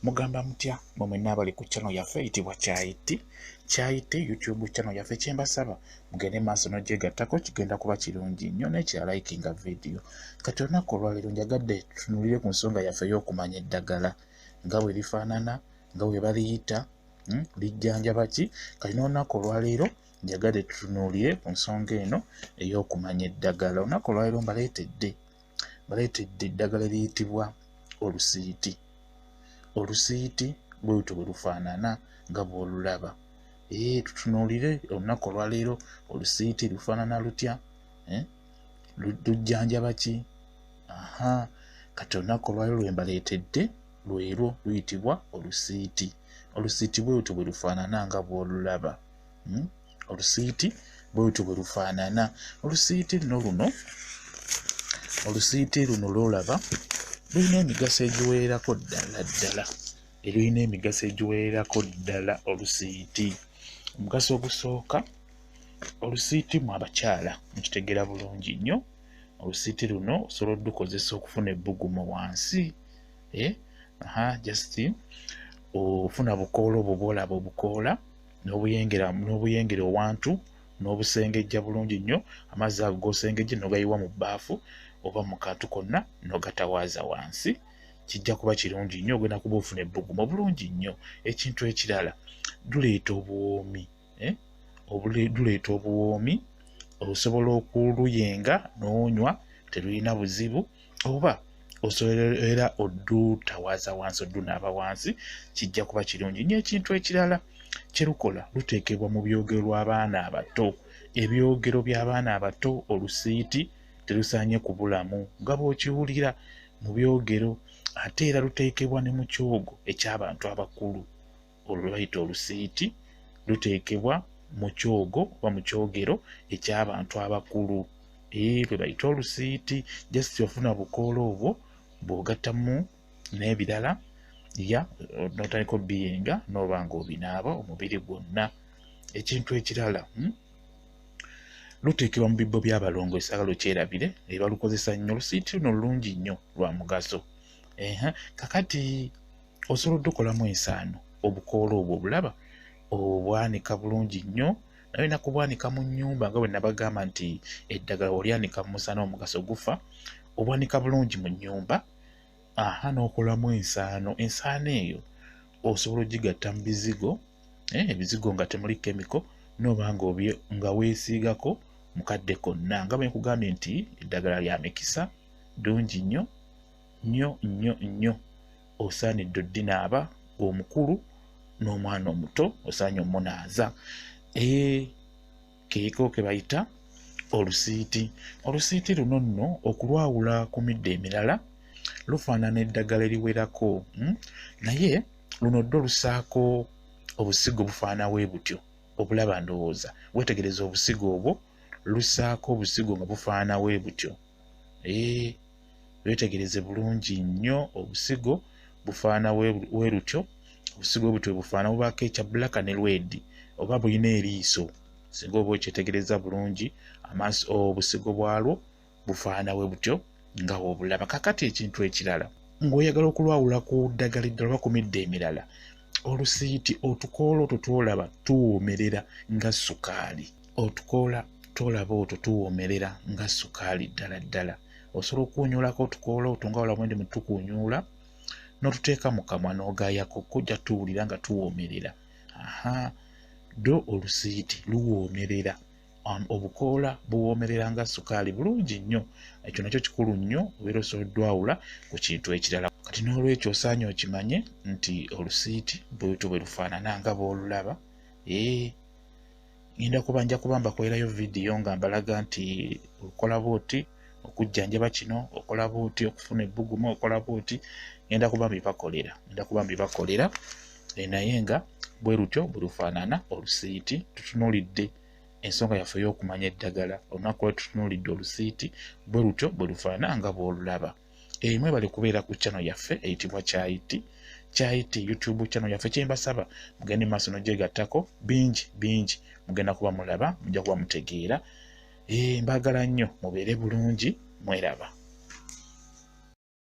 Mugamba mutya mwenna abali ku channel yaffe eyitibwa Kyayiti YouTube channel yaffe kyembasaba mugende maaso n'ogyegattako kigenda kuba kirungi nnyo n'ekira likinga video. Kati olunaku olwaleero njagadde tutunuulire ku nsonga yaffe ey'okumanya eddagala nga bwe lifaanana nga bwe baliyita lijjanjaba ki. Kati n'olunaku olwaleero njagadde tutunuulire ku nsonga eno ey'okumanya eddagala. Olunaku olwaleero mbaleetedde eddagala eriyitibwa olusiiti. Olusiiti bw'olutyo bwe lufaanana nga bw'olulaba. Tutunuulire olunaku olwaleero olusiiti lufaanana lutya, lujjanjaba ki? Kati olunaku olwaleero lwe mbaleetedde lwero luyitibwa olusiiti. Olusiiti bw'olutyo bwe lufaanana nga bw'olulaba. Olusiiti bw'olutyo bwe lufaanana. Olusiiti luno lw'olaba lulina emigaso egiwererako ddala. Lulina emigaso egiwererako ddala olusiiti. Omugaso ogusooka, olusiiti mu abakyala mukitegeera bulungi nnyo. Olusiiti luno osobola oddukozesa okufuna ebbugumu wansi. Just ofuna bukoola obwo bw'olaba obukoola n'obuyengera owantu n'obusengejja bulungi nnyo. Amazzi ago g'osengejja n'ogayiwa mu bbaafu oba mu kantu konna n'ogatawaaza wansi. Kijja kuba kirungi nnyo, ogenda kuba ofuna ebbugumu bulungi nnyo. Ekintu ekirala, luleeta obuwoomi. Luleeta obuwoomi, osobola okuluyenga n'onywa terulina buzibu, oba osobola oddutawaaza wansi, oddunaaba wansi, kijja kuba kirungi nnyo. Ekintu ekirala kye lukola, luteekebwa mu byogero by'abaana abato. Ebyogero by'abaana abato olusiiti terusaanye kubulamu nga bw'okiwulira mu byogero. Ate era luteekebwa ne mu kyogo eky'abantu abakulu. Olwo bayita olusiiti, luteekebwa mu kyogo oba mu kyogero eky'abantu abakulu. Lwe bayita olusiiti. Just ofuna bukoola obwo bw'ogattamu n'ebirala n'otandika obbiyenga n'oba ng'obinaaba omubiri gwonna. Ekintu ekirala, luteekebwa mu bibbo by'abalongo, esaagala okyerabire, balukozesa nnyo. Olusiiti luno lulungi nnyo, lwa mugaso. Kakati osobola oddukolamu ensaano. Obukoola obwo obulaba obwanika bulungi nnyo. Nalina kubwanika mu nnyumba nga bwe nabagamba nti eddagala olyanika mu musana omugaso gufa. Obwanika bulungi mu nnyumba n'okolamu ensaano. Ensaano eyo osobola ogigatta mu bizigo, ebizigo nga temuli kemiko, n'oba nga weesiigako mukadde konna. Nga bwe nkugambye nti eddagala lya mikisa, ddungi nnyo. Osaanidde oddinaaba omukulu n'omwana omuto osaanye omunaaza. Keeko ke bayita olusiiti. Olusiiti luno nno okulwawula ku middo emirala lufaanana eddagala eriwerako, naye luno ddo lusaako obusigo bufaana bwe butyo. Obulaba ndowooza weetegereza obusigo obwo, lusaako obusigo nga bufaana bwe butyo. Weetegereze bulungi nnyo, obusigo bufaana bwe lutyo. Obusigo butyo bufaana bubaako ekya bbulaka ne lwedi, oba bulina eriiso. Singa oba okyetegereza bulungi, obusigo bwalwo bufaana bwe butyo nga bw'obulaba. Kakati ekintu ekirala, ng'oyagala okulwawula ku ddagala eddala oba ku middo emirala, olusiiti otukoola otwo twolaba tuwoomerera nga sukaali. Otukoola twolaba otwo tuwoomerera nga sukaali ddala. Osobola okuwunyuulako otukoola otwo nga olaba bwe ndi mu tukuunyuula, n'otuteeka mu kamwa n'ogaayako, kojja tuwulira nga tuwoomerera. Ddo olusiiti luwoomerera. Obukoola buwoomerera nga sukaali bulungi nnyo. Ekyo nakyo kikulu nnyo, obeera osoboddwawula ku kintu ekirala. Kati n'olwekyo osaanye okimanye nti olusiiti bw'olutyo bwe lufaanana nga bw'olulaba. Nja kuba mbakolerayo vidiyo nga mbalaga nti okola bw'oti okujjanjaba kino, okola bw'oti okufuna ebbugumu, okola bw'oti. Ngenda kuba mbibakolera naye nga bwe lutyo bwe lufaanana olusiiti. Tutunuulidde ensonga yaffe ey'okumanya eddagala. Olunaku lwe tutunuulidde olusiiti bwe lutyo bwe lufaanana nga bw'olulaba. Mwebale kubeera ku channel yaffe eyitibwa Kyayiti YouTube channel yaffe. Kyembasaba mugende maaso n'ogyegattako, bingi mugenda kuba mulaba, mujja kuba mutegeera. Mbaagala nnyo, mubeere bulungi, mweraba.